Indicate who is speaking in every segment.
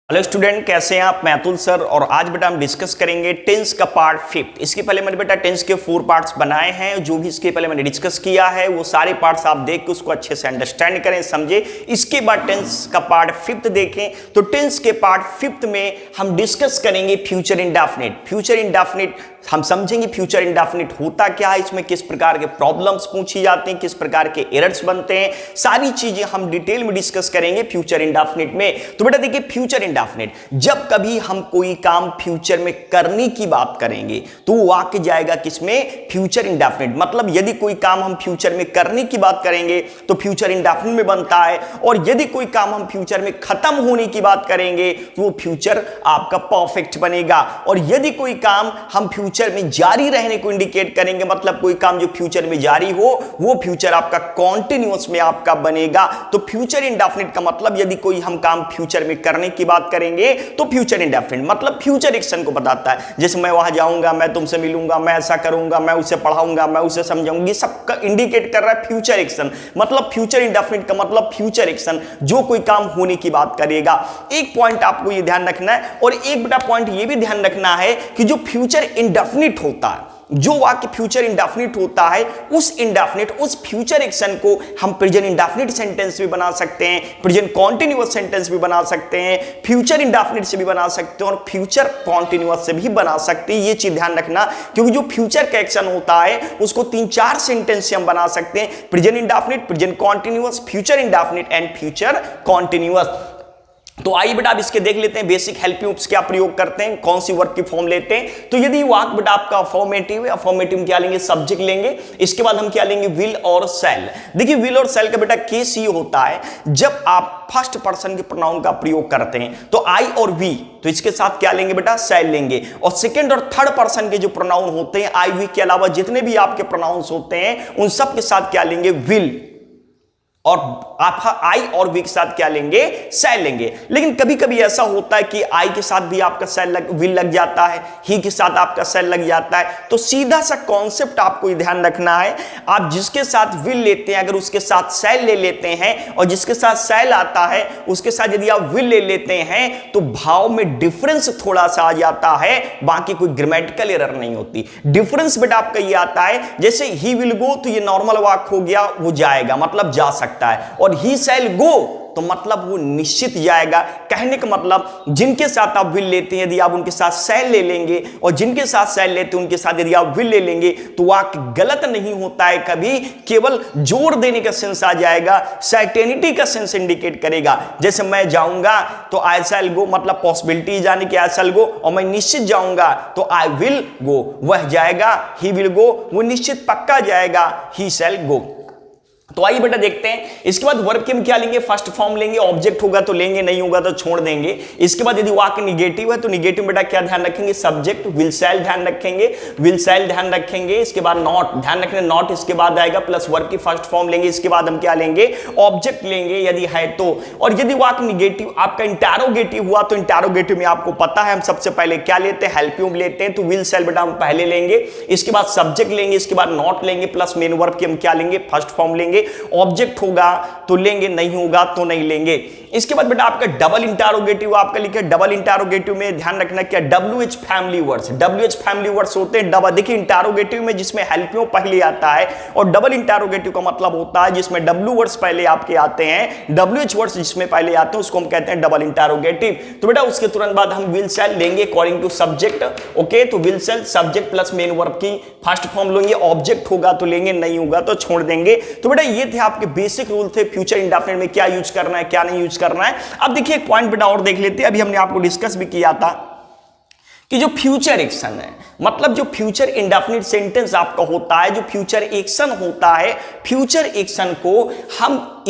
Speaker 1: Hello student, कैसे हैं आप? मैं अतुल सर और आज बेटा हम डिस्कस करेंगे टेंस का पार्ट 5। इसके पहले मैंने बेटा टेंस के 4 पार्ट्स बनाए हैं। जो भी इसके पहले मैंने डिस्कस किया है वो सारे पार्ट्स आप देख के उसको अच्छे से अंडरस्टैंड करें, समझे। इसके बाद टेंस का पार्ट 5 देखें। तो टेंस के पार्ट 5 में हम डिस्कस करेंगे फ्यूचर इंडेफिनिट। फ्यूचर इंडेफिनिट हम समझेंगे फ्यूचर इंडेफिनिट होता क्या है, इसमें किस प्रकार के प्रॉब्लम्स पूछी जाती हैं, किस प्रकार के एरर्स बनते हैं, सारी चीजें हम डिटेल में डिस्कस करेंगे फ्यूचर इंडेफिनिट में। तो बेटा देखिए, फ्यूचर इंडेफिनिट जब कभी हम कोई काम फ्यूचर में करने की बात करेंगे तो वो आके जाएगा किसमें? Future indefinite. मतलब यदि कोई काम हम फ्यूचर में करने की बात करेंगे तो फ्यूचर इंडेफिनिट में बनता है, और यदि कोई काम हम फ्यूचर में खत्म होने की बात करेंगे तो वो फ्यूचर आपका परफेक्ट बनेगा। और यदि कोई काम हम फ्यूचर में जारी रहने को इंडिकेट करेंगे, मतलब कोई काम जो फ्यूचर में जारी हो वो फ्यूचर आपका कॉन्टिन्यूअस में आपका बनेगा। तो फ्यूचर इंडेफिनिट का मतलब यदि कोई हम काम फ्यूचर में करने की बात करेंगे तो फ्यूचर इंडेफिनिट मतलब फ्यूचर एक्शन को बताता है। जैसे मैं वहां जाऊंगा, मैं तुमसे मिलूंगा, मैं ऐसा करूंगा, मैं उसे पढ़ाऊंगा, मैं उसे समझाऊंगी, सब इंडिकेट कर रहा है फ्यूचर एक्शन। मतलब फ्यूचर इंडेफिनिट का मतलब फ्यूचर एक्शन, जो कोई काम होने की बात करेगा। एक पॉइंट आपको ये ध्यान रखना है, और एक बड़ा पॉइंट ये भी ध्यान रखना है कि जो फ्यूचर इंडेफिनिट होता है, जो वाक्य फ्यूचर इंडेफिनिट होता है, उस फ्यूचर एक्शन को हम प्रेजेंट इंडेफिनिट सेंटेंस भी बना सकते हैं, प्रेजेंट कॉन्टिन्यूअस सेंटेंस भी बना सकते हैं, फ्यूचर इंडेफिनिट से भी बना सकते हैं और फ्यूचर कॉन्टिन्यूअस से भी बना सकते हैं। ये चीज ध्यान रखना, क्योंकि जो फ्यूचर का एक्शन होता है उसको 3-4 सेंटेंस से हम बना सकते हैं: present indefinite, present continuous, future indefinite and future continuous. तो आइए बेटा अब इसके देख लेते हैं बेसिक हेल्पिंग वर्ब्स क्या प्रयोग करते हैं, कौन सी वर्ब की फॉर्म लेते हैं। तो यदि वाक्य बेटा आपका अफर्मेटिव है, अफर्मेटिव में क्या लेंगे? सब्जेक्ट लेंगे। इसके बाद हम क्या लेंगे? विल और शैल। देखिए, विल और शैल का बेटा केस ये होता है जब आप फर्स्ट पर्सन के प्रोनाउन का प्रयोग करते हैं, तो आई और वी, तो इसके साथ क्या लेंगे बेटा? शैल लेंगे। और सेकंड और थर्ड पर्सन के जो प्रोनाउन होते हैं, आई वी के अलावा जितने भी आपके प्रोनाउंस होते हैं उन सब के साथ क्या लेंगे? विल। और आप आई और वी के साथ क्या लेंगे? शैल लेंगे। लेकिन कभी कभी ऐसा होता है कि आई के साथ भी आपका विल लग जाता है, ही के साथ आपका शैल लग जाता है। तो सीधा सा कॉन्सेप्ट आपको ध्यान रखना है, आप जिसके साथ विल लेते हैं अगर उसके साथ शैल ले लेते हैं, और जिसके साथ शैल आता है उसके साथ यदि आप विल ले लेते हैं, तो भाव में डिफरेंस थोड़ा सा आ जाता है, बाकी कोई ग्रामेटिकल एरर नहीं होती। डिफरेंस बेटा आपका ये आता है, जैसे ही विल गो तो ये नॉर्मल वाक्य हो गया, वो जाएगा मतलब जा सकता है, और ही शैल गो तो मतलब वो निश्चित जाएगा। कहने का मतलब जिनके साथ आप विल लेते हैं यदि आप उनके साथ शैल ले लेंगे, और जिनके साथ शैल लेते हैं उनके साथ यदि आप विल ले लेंगे, तो वाक्य गलत नहीं होता है कभी, केवल जोर देने का सेंस आ जाएगा, सर्टेनिटी का सेंस इंडिकेट करेगा। जैसे मैं जाऊंगा तो आई शैल गो, मतलब पॉसिबिलिटी जाने की आई शैल गो, और मैं निश्चित जाऊंगा तो आई विल गो, वह जाएगा। ही विल गो, वो निश्चित पक्का जाएगा, ही शैल गो। तो आइए बेटा देखते हैं। इसके बाद वर्ब के हम क्या लेंगे? फर्स्ट फॉर्म लेंगे, ऑब्जेक्ट होगा तो लेंगे, नहीं होगा तो छोड़ देंगे। इसके बाद यदि वाक्य निगेटिव है तो निगेटिव बेटा क्या ध्यान रखेंगे? सब्जेक्ट, विल शैल ध्यान रखेंगे, विल शैल ध्यान रखेंगे। इसके बाद नॉट ध्यान रखेंगे, नॉट इसके बाद आएगा, प्लस वर्ब की फर्स्ट फॉर्म लेंगे। इसके बाद हम क्या लेंगे? ऑब्जेक्ट लेंगे यदि है तो। और यदि वाक्य निगेटिव आपका इंटरोगेटिव हुआ तो इंटरोगेटिव में आपको पता है हम सबसे पहले क्या लेते हैं? हेल्पिंग लेते हैं। तो विल शैल बेटा हम पहले लेंगे, इसके बाद सब्जेक्ट लेंगे, इसके बाद नॉट लेंगे, प्लस मेन वर्ब की हम क्या लेंगे? फर्स्ट फॉर्म लेंगे। ऑब्जेक्ट होगा तो लेंगे, नहीं होगा तो नहीं लेंगे। इसके बाद बेटा आपका डबल इंटरोगेटिव आपका लिखे, डबल इंटरोगेटिव में ध्यान रखना क्या? WH family words, WH family words होते हैं डबल। देखिए, इंटरोगेटिव में जिसमें हेल्पिंग पहले आता है, और डबल इंटरोगेटिव का मतलब होता है जिसमें W वर्ड्स पहले आपके आते हैं, WH वर्ड्स जिसमें पहले आते हैं उसको हम कहते हैं डबल इंटरोगेटिव। तो बेटा उसके तुरंत बाद हम विल शैल लेंगे अकॉर्डिंग टू सब्जेक्ट। ओके, तो will shell subject plus main verb की फर्स्ट फॉर्म लेंगे, ऑब्जेक्ट होगा तो लेंगे, नहीं होगा तो छोड़ देंगे। तो बेटा ये थे आपके बेसिक रूल थे फ्यूचर इंडेफिनिट में क्या यूज करना है, क्या नहीं यूज करना है। अब देखिए एक पॉइंट बेटा और देख लेते हैं, अभी हमने आपको डिस्कस भी किया था कि जो फ्यूचर एक्शन है, मतलब जो फ्यूचर इंडेफिनिट सेंटेंस आपका होता है, जो फ्यूचर एक्शन होता है, फ्यूचर एक्शन को हम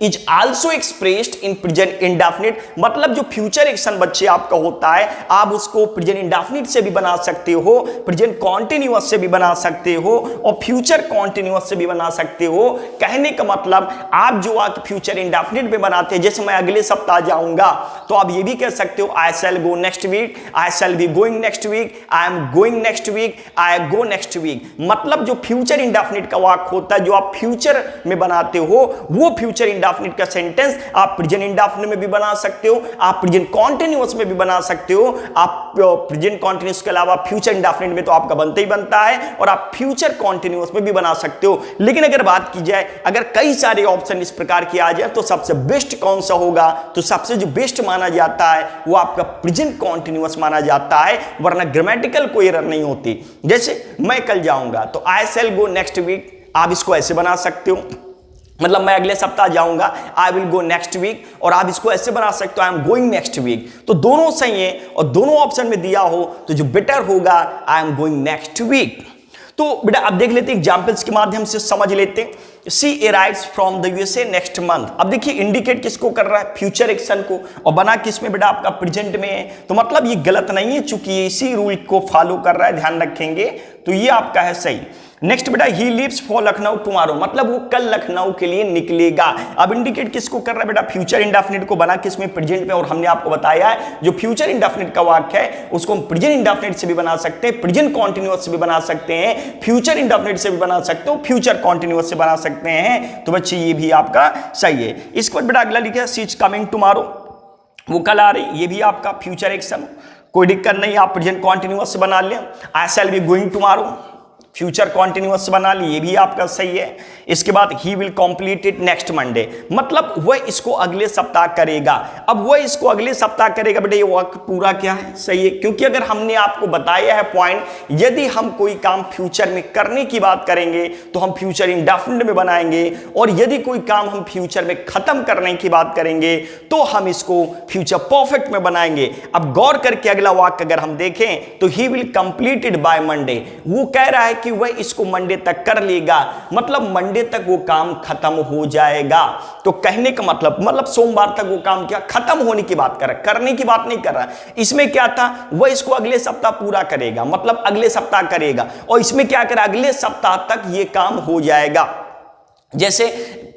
Speaker 1: is also expressed in present indefinite. मतलब जो फ्यूचर एक्शन बच्चे आपका होता है, आप उसको प्रेजेंट इंडेफिनिट से भी बना सकते हो, प्रेजेंट कॉन्टिन्यूअस से भी बना सकते हो, और फ्यूचर कॉन्टिन्यूअस से भी बना सकते हो। कहने का मतलब आप जो वाक्य फ्यूचर इंडेफिनिट में बनाते हैं, जैसे मैं अगले सप्ताह जाऊंगा, तो आप ये भी कह सकते हो I shall go next week, I shall be going next week, I am going next week, I go next week. मतलब जो फ्यूचर इंडेफिनिट का वाक्य होता है जो आप फ्यूचर में बनाते हो, वो फ्यूचर इंडेफिनिट इंडेफिनिट का सेंटेंस आप प्रेजेंट इंडेफिनिट में भी बना सकते हो, आप प्रेजेंट कॉन्टिन्यूअस में भी बना सकते हो, आप प्रेजेंट कॉन्टिन्यूअस के अलावा फ्यूचर इंडेफिनिट में तो आपका बनता ही बनता है, और आप फ्यूचर कॉन्टिन्यूअस में भी बना सकते हो। लेकिन अगर बात की जाए, अगर कई सारे ऑप्शन इस प्रकार के आ जाए तो सबसे बेस्ट कौन सा होगा, तो सबसे जो बेस्ट माना जाता है वो आपका प्रेजेंट कॉन्टिन्यूअस माना जाता है, वरना ग्रामेटिकल कोई एरर नहीं होती। जैसे मैं कल जाऊंगा तो आई शैल गो नेक्स्ट वीक, आप इसको ऐसे बना सकते हो, मतलब मैं अगले सप्ताह जाऊंगा, I will go next week, और आप इसको ऐसे बना सकते हो, I am going next week. तो दोनों सही है, और दोनों ऑप्शन में दिया हो तो जो बेटर होगा I am going next week. तो बेटा अब देख लेते हैं, एग्जाम्पल्स के माध्यम से समझ लेते हैं। She arrives from the USA next month. अब देखिए इंडिकेट किसको कर रहा है, फ्यूचर एक्शन को, और बना किसमें बेटा, आपका प्रेजेंट में है, तो मतलब ये गलत नहीं है, चूंकि ये इसी रूल को फॉलो कर रहा है, ध्यान रखेंगे, तो ये आपका है सही। नेक्स्ट बेटा, he leaves for Lucknow tomorrow, मतलब वो कल लखनऊ के लिए निकलेगा। अब इंडिकेट किसको कर रहा है बेटा, फ्यूचर इंडेफिनिट को, बना किसमें, प्रेजेंट में, और हमने आपको बताया है जो फ्यूचर इंडेफिनिट का वाक्य है उसको हम प्रेजेंट इंडेफिनिट से भी बना सकते हैं, प्रेजेंट कॉन्टिन्यूअस से भी बना सकते हैं, फ्यूचर इंडेफिनिट से भी बना सकते हो, फ्यूचर कॉन्टिन्यूअस से बना सकते हैं। तो बच्चे ये भी आपका सही है। इसके बाद बेटा अगला लिखा, शी इज कमिंग टुमारो, वो कल आ रही, ये भी आपका फ्यूचर एक्शन, कोई दिक्कत नहीं, आप प्रेजेंट कॉन्टिन्यूअस से बना लें। I shall be going tomorrow, future continuous बना ली, ये भी आपका सही है। इसके बाद he will complete it next Monday, मतलब वह इसको अगले सप्ताह करेगा। अब वह इसको अगले सप्ताह करेगा बेटा, ये वर्क पूरा क्या है, सही है, क्योंकि अगर हमने आपको बताया है पॉइंट, यदि हम कोई काम फ्यूचर में करने की बात करेंगे तो हम फ्यूचर इंडेफिनिट में बनाएंगे, और यदि कोई काम हम फ्यूचर में खत्म करने की बात करेंगे तो हम इसको फ्यूचर परफेक्ट में बनाएंगे। अब गौर करके अगला वाक्य अगर हम देखें तो ही will complete it by Monday, वो कह रहा है कि वह इसको मंडे तक कर लेगा, मतलब मंडे तक वो काम खत्म हो जाएगा। तो कहने का मतलब सोमवार तक वो काम क्या खत्म होने की बात कर रहा है, करने की बात नहीं कर रहा। इसमें क्या था, वह इसको अगले सप्ताह पूरा करेगा, मतलब अगले सप्ताह करेगा, और इसमें क्या करेगा, अगले सप्ताह तक ये काम हो जाएगा। जैसे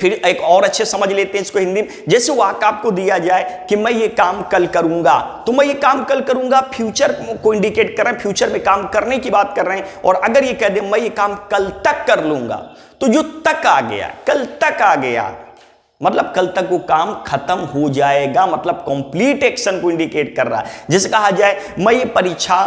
Speaker 1: फिर एक और अच्छे समझ लेते हैं इसको हिंदी में, जैसे वाक्य आपको दिया जाए कि मैं ये काम कल करूंगा, तो मैं ये काम कल करूंगा, फ्यूचर को इंडिकेट कर रहे हैं, फ्यूचर में काम करने की बात कर रहे हैं। और अगर ये कह दे मैं ये काम कल तक कर लूंगा, तो जो तक आ गया, कल तक आ गया, मतलब कल तक वो काम खत्म हो जाएगा, मतलब कंप्लीट एक्शन को इंडिकेट कर रहा है। जैसे कहा जाए मैं ये परीक्षा,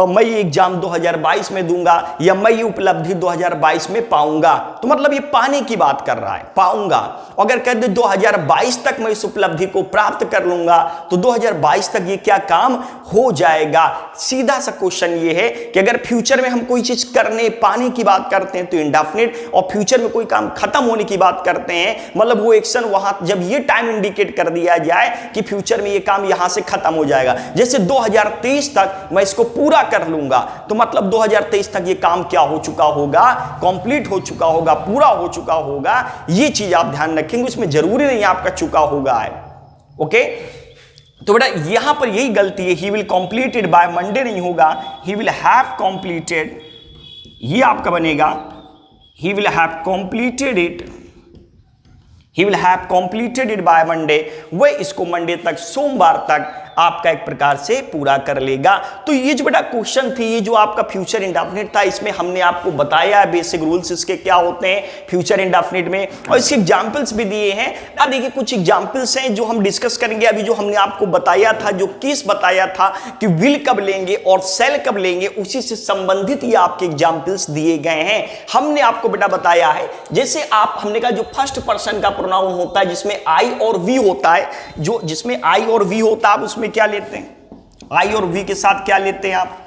Speaker 1: मैं ये एग्जाम 2022 में दूंगा, या मैं ये उपलब्धि 2022 में पाऊंगा, तो मतलब ये पाने की बात कर रहा है, पाऊंगा। अगर कह दे 2022 तक मैं इस उपलब्धि को प्राप्त कर लूंगा, तो 2022 तक ये क्या काम हो जाएगा। सीधा सा क्वेश्चन ये है कि अगर फ्यूचर में हम कोई चीज करने पाने की बात करते हैं तो इंडेफिनिट, और फ्यूचर में कोई काम खत्म होने की बात करते हैं, मतलब वो एक्शन वहां जब ये टाइम इंडिकेट कर दिया जाए कि फ्यूचर में ये काम यहां से खत्म हो जाएगा, जैसे 2023 तक मैं इसको पूरा कर लूंगा, तो मतलब 2023 तक ये काम क्या हो चुका होगा, कंप्लीट हो चुका होगा, पूरा हो चुका होगा। ये चीज आप ध्यान रखेंगे, इसमें जरूरी नहीं आपका चुका होगा है। ओके, तो बेटा यहां पर यही गलती है, he will complete it by Monday नहीं होगा, ही विल हैव कंप्लीटेड, ये आपका बनेगा he will have completed it, He will have completed it by Monday, वह इसको मंडे तक, सोमवार तक आपका एक प्रकार से पूरा कर लेगा। तो ये जो बेटा क्वेश्चन थी, ये जो आपका फ्यूचर इंडेफिनिट था, इसमें हमने आपको बताया है बेसिक रूल्स इसके क्या होते हैं फ्यूचर इंडेफिनिट में, और इसके एग्जांपल्स भी दिए हैं। अब देखिए कुछ एग्जांपल्स हैं जो हम डिस्कस करेंगे। अभी जो हमने आपको बताया था, जो केस बताया था कि विल कब लेंगे और सेल कब लेंगे, उसी से संबंधित ये आपके एग्जाम्पल्स दिए गए हैं। हमने आपको बेटा बताया है, जैसे आप हमने कहा जो फर्स्ट पर्सन का प्रोनाउन होता है जिसमें आई और वी होता है, जो जिसमें आई और वी होता है, आप उसमें क्या लेते हैं, आई और वी के साथ क्या लेते हैं आप,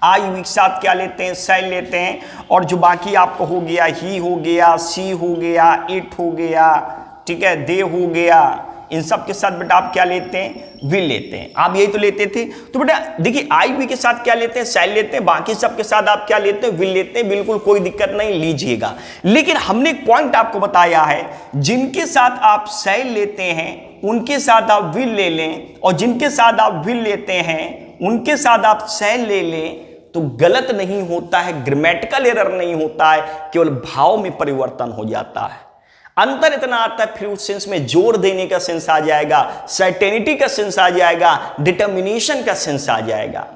Speaker 1: आई वी के साथ क्या लेते हैं, सेल लेते हैं। और जो बाकी आपको हो गया, ही हो गया, सी हो गया, इट हो गया, ठीक है, दे हो गया, इन सब के साथ बेटा आप क्या लेते हैं, विल लेते हैं। आप यही तो लेते थे। तो बेटा देखिए आई वी के साथ क्या लेते हैं, सेल लेते हैं, बाकी सब के साथ आप क्या लेते हैं, विल लेते हैं। बिल्कुल कोई दिक्कत नहीं, लीजिएगा। लेकिन हमने एक पॉइंट आपको बताया है, जिनके साथ आप सेल लेते हैं उनके साथ आप विल ले लें, और जिनके साथ आप विल लेते हैं उनके साथ आप सेल ले लें, तो गलत नहीं होता है, ग्रामेटिकल एरर नहीं होता है, केवल भाव में परिवर्तन हो जाता है। अंतर इतना आता है, फिर उस सेंस में जोर देने का सेंस आ जाएगा, सर्टेनिटी का सेंस आ जाएगा, डिटर्मिनेशन का सेंस आ जाएगा।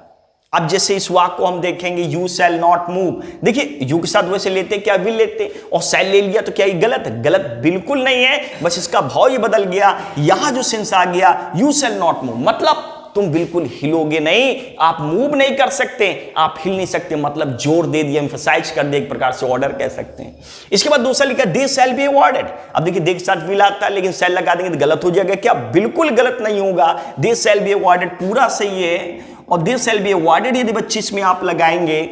Speaker 1: अब जैसे इस वाक्य को हम देखेंगे, यू शैल नॉट मूव। देखिए यू के साथ वैसे लेते क्या, विल लेते, और शैल ले लिया तो क्या ये गलत है? गलत बिल्कुल नहीं है, बस इसका भाव ये बदल गया। यहां जो सेंस आ गया यू शैल नॉट मूव, मतलब तुम बिल्कुल हिलोगे नहीं, आप मूव नहीं कर सकते, आप हिल नहीं सकते, मतलब जोर दे दिया, एम्फसाइज कर दिया, एक प्रकार से ऑर्डर कह सकते हैं। इसके बाद दूसरा लिखा दे शैल बी अवॉर्डेड। अब देखिए दे के साथ विल आता है, लेकिन शैल लगा देंगे तो गलत हो जाएगा क्या? बिल्कुल गलत नहीं होगा, दे शैल बी अवॉर्डेड पूरा सही है। और दे शैल बी अवॉर्डेड यदि बच्चे इसमें आप लगाएंगे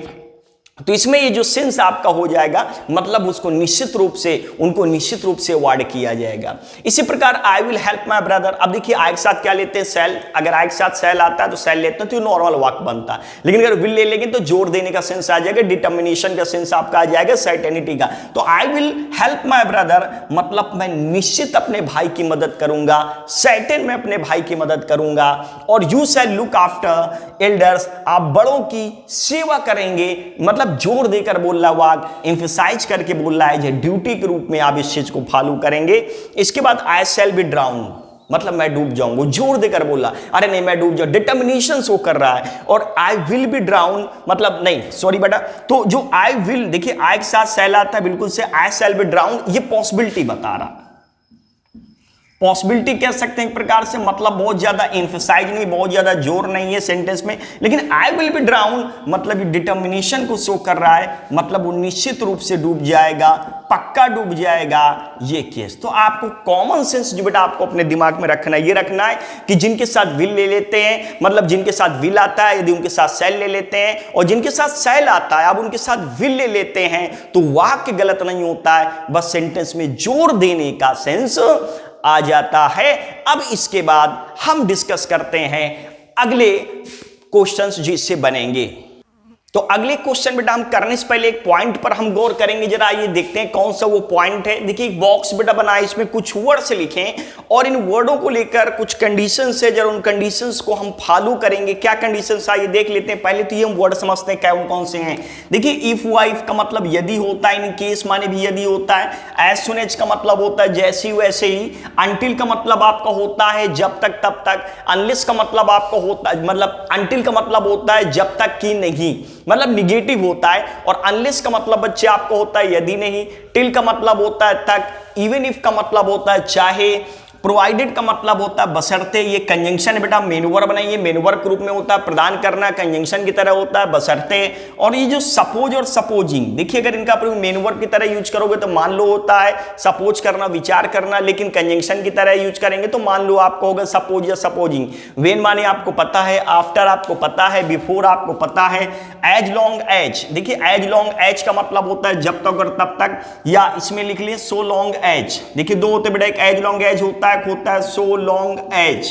Speaker 1: तो इसमें ये जो सेंस आपका हो जाएगा, मतलब उसको निश्चित रूप से, उनको निश्चित रूप से अवार्ड किया जाएगा। इसी प्रकार I will help my brother. अब देखिए आई के साथ क्या लेते हैं? शैल। अगर आई के साथ शैल आता है तो शैल लेते हैं तो नॉर्मल वाक्य बनता है, लेकिन अगर विल ले लेंगे तो जोर देने का सेंस आ जाएगा, डिटर्मिनेशन का सेंस आपका आ जाएगा, सर्टेनिटी का। तो I will help my brother मतलब मैं निश्चित अपने भाई की मदद करूंगा, सर्टेन मैं अपने भाई की मदद करूंगा। और you shall look after elders, आप बड़ों की सेवा करेंगे, मतलब जोर देकर बोल रहा वाक्य, एम्फसाइज करके बोल रहा है, ड्यूटी के रूप में आप इस चीज को फॉलो करेंगे। इसके बाद आई शैल बी ड्राउन, मतलब मैं डूब जाऊंगा, जोर देकर बोला, अरे नहीं मैं डूब जाऊं, डिटर्मिनेशन शो कर रहा है। और आई विल बी ड्राउन मतलब नहीं, सॉरी बेटा, तो जो आई विल, देखिए आई के साथ शैल आता है बिल्कुल से, आई शैल बी ड्राउन, ये पॉसिबिलिटी बता रहा, पॉसिबिलिटी कह सकते हैं एक प्रकार से, मतलब बहुत ज्यादा एम्फसाइज नहीं, बहुत ज्यादा जोर नहीं है सेंटेंस में। लेकिन आई विल बी ड्राउन मतलब डिटर्मिनेशन को शो कर रहा है, मतलब वो निश्चित रूप से डूब जाएगा, पक्का डूब जाएगा, ये केस। तो आपको कॉमन सेंस जो बेटा आपको अपने दिमाग में रखना है, ये रखना है कि जिनके साथ विल ले लेते हैं, मतलब जिनके साथ विल आता है, यदि उनके साथ शैल ले लेते हैं, और जिनके साथ शैल आता है अब उनके साथ विल ले लेते हैं, तो वाक्य गलत नहीं होता है, बस सेंटेंस में जोर देने का सेंस आ जाता है। अब इसके बाद हम डिस्कस करते हैं अगले क्वेश्चंस जिससे बनेंगे। तो अगले क्वेश्चन बेटा हम करने से पहले एक पॉइंट पर हम गौर करेंगे, जरा ये देखते हैं कौन सा वो पॉइंट है। देखिए एक बॉक्स बेटा बनाए, इसमें कुछ वर्ड्स लिखें और इन वर्डों को लेकर कुछ कंडीशंस है, जरा उन कंडीशंस को हम फॉलो करेंगे। क्या कंडीशंस है ये देख लेते हैं। पहले तो ये हम वर्ड समझते हैं क्या कौन से हैं। देखिए इफ हुआ, इफ का मतलब यदि होता है, इन केस माने भी यदि होता है, एज सुन एज का मतलब होता है जैसे ही वैसे ही, अनटिल का मतलब आपका होता है जब तक तब तक, अनलेस का मतलब आपका होता है, मतलब अनटिल का मतलब होता है जब तक कि नहीं, मतलब निगेटिव होता है। और अनलेस का मतलब बच्चे आपको होता है यदि नहीं, टिल का मतलब होता है तक, इवन इफ का मतलब होता है चाहे, प्रोवाइडेड का मतलब होता है बशर्ते। ये कंजंक्शन बेटा मेन वर्ब बनाइए, मेन वर्ब के रूप में होता है, प्रदान करना, कंजंक्शन की तरह होता है बशर्ते। और ये जो सपोज और सपोजिंग, देखिए अगर इनका प्रयोग मेन वर्ब की तरह यूज करोगे तो मान लो होता है सपोज करना, विचार करना, लेकिन कंजंक्शन की तरह यूज करेंगे तो मान लो आपको होगा सपोज या सपोजिंग। वेन माने आपको पता है, आफ्टर आपको पता है, बिफोर आपको पता है, एज लॉन्ग एज, देखिए एज लॉन्ग एज का मतलब होता है जब तक और तब तक, या इसमें लिख लिए सो लॉन्ग एज। देखिए दो होते बेटा, एक एज लॉन्ग एज होता है सो लॉन्ग एज,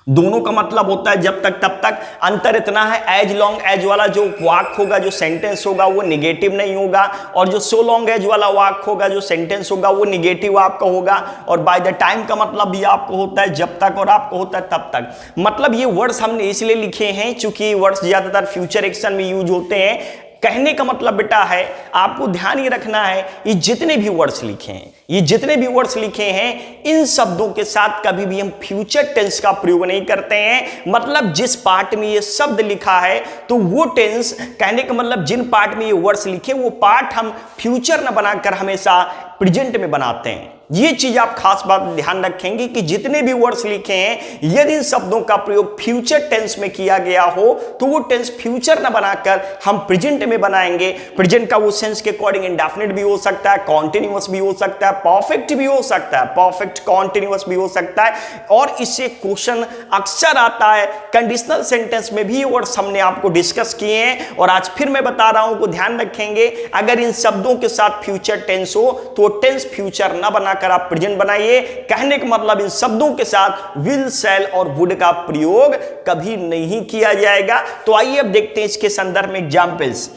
Speaker 1: दोनों का मतलब होता है जब तक तब तक। अंतर इतना है, एज लॉन्ग एज वाला जो वाक्य होगा, जो सेंटेंस होगा वो निगेटिव नहीं होगा, और जो सो लॉन्ग एज वाला वाक्य होगा, जो सेंटेंस होगा वो निगेटिव आपका होगा। और बाय द टाइम का मतलब भी आपको होता है जब तक, और आपको होता है तब तक। मतलब ये वर्ड्स हमने इसलिए लिखे हैं चूंकि ये वर्ड्स ज्यादातर फ्यूचर एक्शन में यूज होते हैं। कहने का मतलब बेटा है, आपको ध्यान ये रखना है, ये जितने भी वर्ड्स लिखे हैं, ये जितने भी वर्ड्स लिखे हैं, इन शब्दों के साथ कभी भी हम फ्यूचर टेंस का प्रयोग नहीं करते हैं। मतलब जिस पार्ट में ये शब्द लिखा है तो वो टेंस, कहने का मतलब जिन पार्ट में ये वर्ड्स लिखे वो पार्ट हम फ्यूचर न बनाकर हमेशा प्रेजेंट में बनाते हैं। ये चीज आप खास बात ध्यान रखेंगे कि जितने भी वर्ड्स लिखे हैं, यदि इन शब्दों का प्रयोग फ्यूचर टेंस में किया गया हो तो वो टेंस फ्यूचर न बनाकर हम प्रेजेंट में बनाएंगे। प्रेजेंट का वो सेंस के अकॉर्डिंग इंडेफिनिट भी हो सकता है, कॉन्टिन्यूअस भी हो सकता है, परफेक्ट भी हो सकता है, परफेक्ट कॉन्टिन्यूअस भी हो सकता है। और इससे क्वेश्चन अक्सर आता है, कंडीशनल सेंटेंस में भी वर्ड्स हमने आपको डिस्कस किए हैं। और आज फिर मैं बता रहा हूं को ध्यान रखेंगे, अगर इन शब्दों के साथ फ्यूचर टेंस हो तो टेंस फ्यूचर न बनाकर आप प्रेजेंट बनाइए। कहने का मतलब इन शब्दों के साथ विल, शैल और वुड का प्रयोग कभी नहीं किया जाएगा। तो आइए अब देखते हैं इसके संदर्भ में एग्जांपल्स।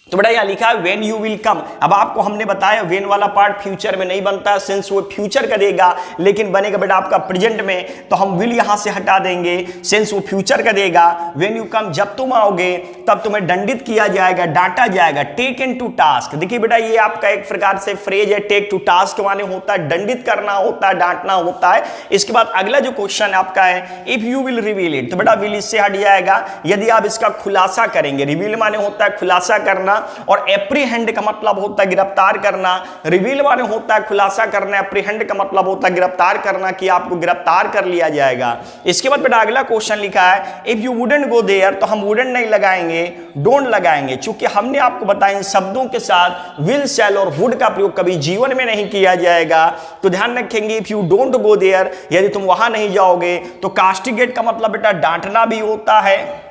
Speaker 1: तो बेटा यहां लिखा है व्हेन यू विल कम। अब आपको हमने बताया व्हेन वाला पार्ट फ्यूचर में नहीं बनता, सिंस वो फ्यूचर का देगा, लेकिन बनेगा बेटा आपका प्रेजेंट में, तो हम विल यहां से हटा देंगे, सिंस वो फ्यूचर का देगा। व्हेन यू कम, जब तुम आओगे तब तुम्हें दंडित किया जाएगा, डांटा जाएगा। टेकन टू टास्क, देखिए बेटा ये आपका एक प्रकार से फ्रेज है, टेक टू टास्क माने होता है दंडित करना होता है, डांटना होता है। इसके बाद अगला जो क्वेश्चन आपका है if you will reveal it, तो बेटा विल इससे हट जाएगा, यदि आप इसका खुलासा करेंगे। रिवील माने होता है खुलासा करना, और एप्रीहेंड का मतलब होता है गिरफ्तार करना। रिवील माने होता है खुलासा करना, एप्रीहेंड का मतलब होता है गिरफ्तार करना, कि आपको गिरफ्तार कर लिया जाएगा। इसके बाद बेटा अगला क्वेश्चन लिखा है if you wouldn't go there, तो हम वुडंट नहीं लगाएंगे, डोंट लगाएंगे, चूंकि हमने आपको बताया इन शब्दों के साथ विल, शैल और वुड का प्रयोग कभी जीवन में नहीं किया जाएगा। तो ध्यान रखेंगे if you don't go there, यदि तुम वहां नहीं जाओगे, तो कास्टिगेट का मतलब बेटा डांटना भी होता है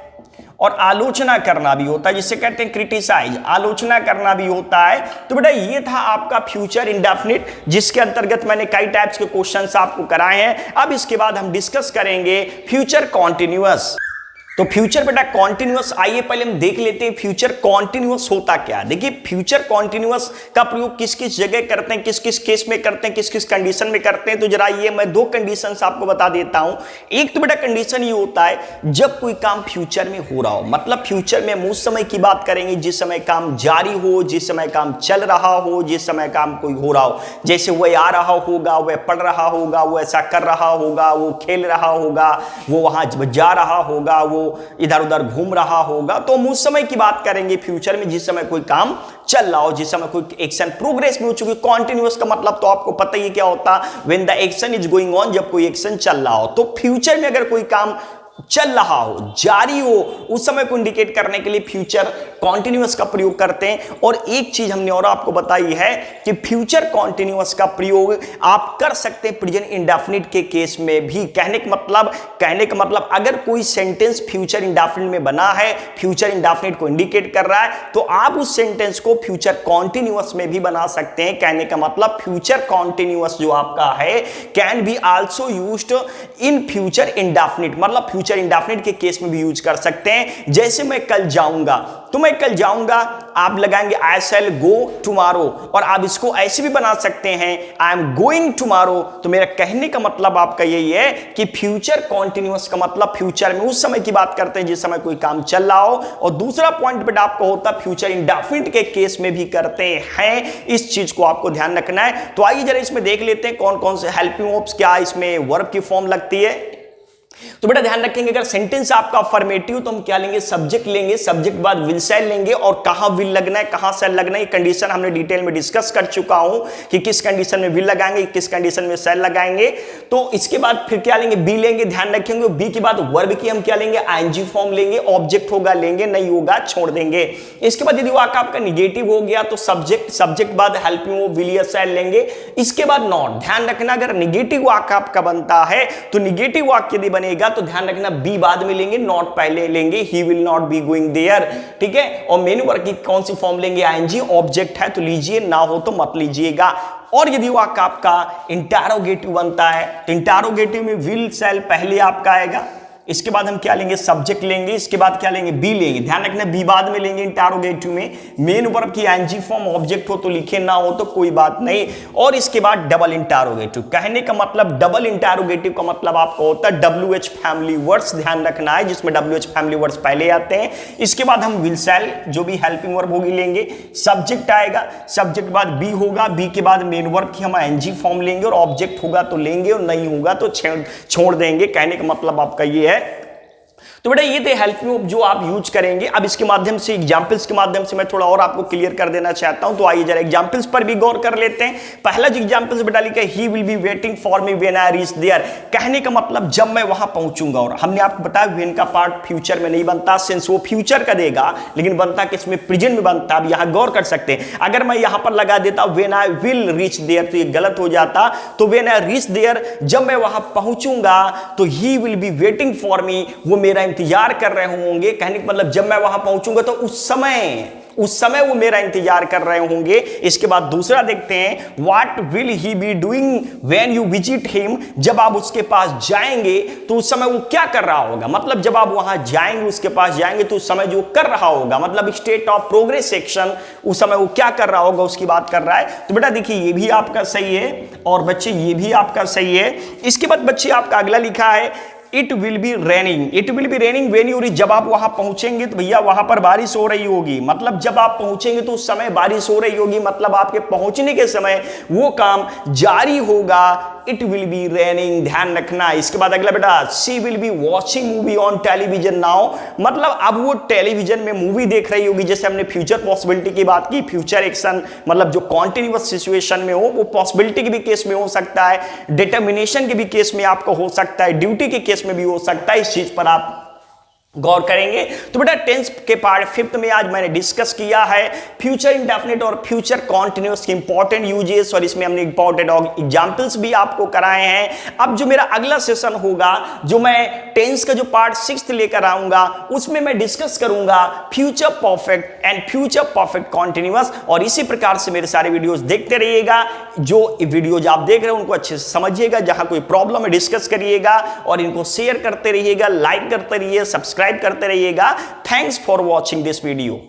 Speaker 1: और आलोचना करना भी होता है, जिसे कहते हैं क्रिटिसाइज, आलोचना करना भी होता है। तो बेटा ये था आपका फ्यूचर इंडेफिनिट, जिसके अंतर्गत मैंने कई टाइप्स के क्वेश्चंस आपको कराए हैं। अब इसके बाद हम डिस्कस करेंगे फ्यूचर कॉन्टिन्यूअस। तो फ्यूचर बेटा कॉन्टिन्यूअस, आइए पहले हम देख लेते हैं फ्यूचर कॉन्टिन्यूअस होता क्या। देखिए फ्यूचर कॉन्टिन्यूअस का प्रयोग किस किस जगह करते हैं, किस किस केस में करते हैं, किस किस कंडीशन में करते हैं। तो जरा ये मैं दो कंडीशंस आपको बता देता हूं। एक तो बेटा कंडीशन ये होता है जब कोई काम फ्यूचर में हो रहा हो, मतलब फ्यूचर में हम उस समय की बात करेंगे जिस समय काम जारी हो, जिस समय काम चल रहा हो, जिस समय काम कोई हो रहा हो। जैसे वह आ रहा होगा, वह पढ़ रहा होगा, वो ऐसा कर रहा होगा, वो खेल रहा होगा, वो वहां जा रहा होगा, वो इधर उधर घूम रहा होगा। तो हम उस समय की बात करेंगे फ्यूचर में जिस समय कोई काम चल रहा हो, जिस समय कोई एक्शन प्रोग्रेस में हो चुकी। कॉन्टिन्यूअस का मतलब तो आपको पता ही क्या होता, when the action is going on, जब कोई एक्शन चल रहा हो। तो फ्यूचर में अगर कोई काम चल रहा हो, जारी हो, उस समय को इंडिकेट करने के लिए फ्यूचर कॉन्टिन्यूअस का प्रयोग करते हैं। और एक चीज हमने और आपको बताई है कि फ्यूचर कॉन्टिन्यूअस का प्रयोग आप कर सकते हैं प्रेजेंट इंडेफिनिट के केस में भी। कहने का मतलब अगर कोई सेंटेंस फ्यूचर इंडेफिनिट में बना है, फ्यूचर इंडेफिनिट को इंडिकेट कर रहा है, तो आप उस सेंटेंस को फ्यूचर कॉन्टिन्यूअस में भी बना सकते हैं। कहने का मतलब फ्यूचर कॉन्टिन्यूअस जो आपका है can be also used in future indefinite, मतलब फ्यूचर इंडेफिनिट के केस में भी यूज कर सकते हैं। जैसे मैं कल जाऊंगा, तो मैं कल जाऊंगा, आप लगाएंगे आई शैल गो टुमारो, और आप इसको ऐसे भी बना सकते हैं आई एम गोइंग टुमारो। तो मेरा कहने का मतलब आपका यही है कि फ्यूचर कॉन्टिन्यूअस का मतलब फ्यूचर में उस समय की बात करते हैं जिस समय कोई काम चल रहा हो। और दूसरा पॉइंट बेटा आपको होता है फ्यूचर इंडेफिनिट के केस में भी करते हैं। इस चीज को आपको ध्यान रखना है। तो आइए जरा इसमें देख लेते हैं कौन कौन से हेल्पिंग वर्ब्स, क्या इसमें वर्ब की फॉर्म लगती है। तो बेटा ध्यान रखेंगे अगर सेंटेंस आपका अफर्मेटिव तो हम क्या लेंगे, सब्जेक्ट लेंगे, सब्जेक्ट के बाद विल शैल लेंगे, और कहां विल लगना है कहां शैल लगना है कंडीशन हमने डिटेल में डिस्कस कर चुका हूं कि किस कंडीशन में विल लगाएंगे, किस कंडीशन में शैल लगाएंगे। तो इसके बाद फिर क्या लेंगे, बी लेंगे, ध्यान रखेंगे। बी के बाद वर्ब की हम क्या लेंगे, आईएनजी फॉर्म लेंगे, ऑब्जेक्ट होगा लेंगे, नहीं होगा छोड़ देंगे। इसके बाद यदि वाक्य आपका निगेटिव हो गया तो सब्जेक्ट बाद हेल्पिंग वर्ब विल या शैल लेंगे। इसके बाद नॉट, ध्यान रखना अगर निगेटिव वाक्य आपका बनता है तो निगेटिव वाक्य यदि बनेगा तो ध्यान रखना बी बाद में लेंगे, नॉट पहले लेंगे, he will not be going there, ठीक है। और मेन वर्ब की कौन सी फॉर्म लेंगे, आईएनजी, ऑब्जेक्ट है तो लीजिए, ना हो तो मत लीजिएगा। और यदि वाक्य आपका इंटरोगेटिव बनता है तो इंटरोगेटिव में विल शैल पहले आपका आएगा। इसके बाद हम क्या लेंगे, सब्जेक्ट लेंगे, इसके बाद क्या लेंगे, बी लेंगे, ध्यान रखना बी बाद में लेंगे इंटरोगेटिव में। मेन वर्ब की आईएनजी फॉर्म ऑब्जेक्ट हो तो लिखे, ना हो तो कोई बात नहीं। और इसके बाद डबल इंटरोगेटिव, कहने का मतलब डबल इंटरोगेटिव का मतलब आपको होता है WH फैमिली वर्ड्स, ध्यान रखना है, जिसमें WH फैमिली वर्ड्स पहले आते हैं। इसके बाद हम विल शैल जो भी हेल्पिंग वर्ब होगी लेंगे, सब्जेक्ट आएगा, सब्जेक्ट के बाद बी होगा, बी के बाद मेन वर्ब की हम आईएनजी फॉर्म लेंगे, और ऑब्जेक्ट होगा तो लेंगे और नहीं होगा तो छोड़ देंगे। कहने का मतलब आपका ये है। तो बेटा ये थे हेल्पिंग वर्ब जो आप यूज करेंगे। अब इसके माध्यम से एग्जांपल्स के माध्यम से मैं थोड़ा और आपको क्लियर कर देना चाहता हूं। तो आइए जरा एग्जांपल्स पर भी गौर कर लेते हैं। पहला जो एग्जांपल्स बेटा लिखा है, he will be waiting for me when I reach there, कहने का मतलब जब मैं वहां पहुंचूंगा। और हमने आपको बताया व्हेन का पार्ट फ्यूचर में नहीं बनता, सिंस वो फ्यूचर का देगा, लेकिन बनता किसमें, प्रेजेंट में बनता। अब यहां गौर कर सकते हैं, अगर मैं यहां पर लगा देता when I will reach there तो ये गलत हो जाता। तो व्हेन आई रीच देयर, जब मैं वहां पहुंचूंगा, तो ही विल बी वेटिंग फॉर मी, वो मेरा इंतजार कर रहे होंगे। कहने का मतलब जब मैं वहां पहुंचूंगा तो उस समय वो मेरा इंतजार कर रहे होंगे। इसके बाद दूसरा देखते हैं, what will he be doing when you visit him, जब आप उसके पास जाएंगे तो उस समय वो क्या कर रहा होगा। मतलब जब आप वहां जाएंगे, उसके पास जाएंगे तो उस समय जो कर रहा होगा, मतलब स्टेट ऑफ प्रोग्रेस सेक्शन, उस समय वो क्या कर रहा होगा उसकी बात कर रहा है। तो बेटा देखिए ये भी आपका सही है और बच्चे ये भी आपका सही है। इसके बाद बच्चे आपका अगला लिखा है, it will be raining. It will be raining when you reach, जब आप वहां पहुंचेंगे तो भैया वहां पर बारिश हो रही होगी। मतलब जब आप पहुंचेंगे तो उस समय बारिश हो रही होगी, मतलब आपके पहुंचने के समय वो काम जारी होगा। इट विल बी रेनिंग, ध्यान रखना। इसके बाद अगला बेटा, she will be watching movie on television now, मतलब अब वो टेलीविजन में मूवी देख रही होगी। जैसे हमने फ्यूचर पॉसिबिलिटी की बात की, फ्यूचर एक्शन मतलब जो कॉन्टिन्यूअस सिचुएशन में हो, वो पॉसिबिलिटी के भी केस में हो सकता है, डिटर्मिनेशन के भी केस में आपको हो सकता है, ड्यूटी के केस में भी हो सकता है। इस चीज पर आप गौर करेंगे। तो बेटा टेंस के पार्ट 5 में आज मैंने डिस्कस किया है फ्यूचर इंडेफिनिट और फ्यूचर कॉन्टिन्यूअस के इंपॉर्टेंट यूजेस, और इसमें हमने इंपॉर्टेंट एग्जांपल्स भी आपको कराए हैं। अब जो मेरा अगला सेशन होगा, जो मैं टेंस का जो पार्ट 6 लेकर आऊंगा, उसमें मैं डिस्कस करूंगा future perfect and future perfect continuous. और इसी प्रकार से मेरे सारे वीडियोस देखते रहिएगा। जो वीडियोज आप देख रहे हो उनको अच्छे से समझिएगा, जहां कोई प्रॉब्लम है डिस्कस करिएगा और इनको शेयर करते रहिएगा, लाइक करते रहिए, सब्सक्राइब करते रहिएगा। Thanks for watching this video.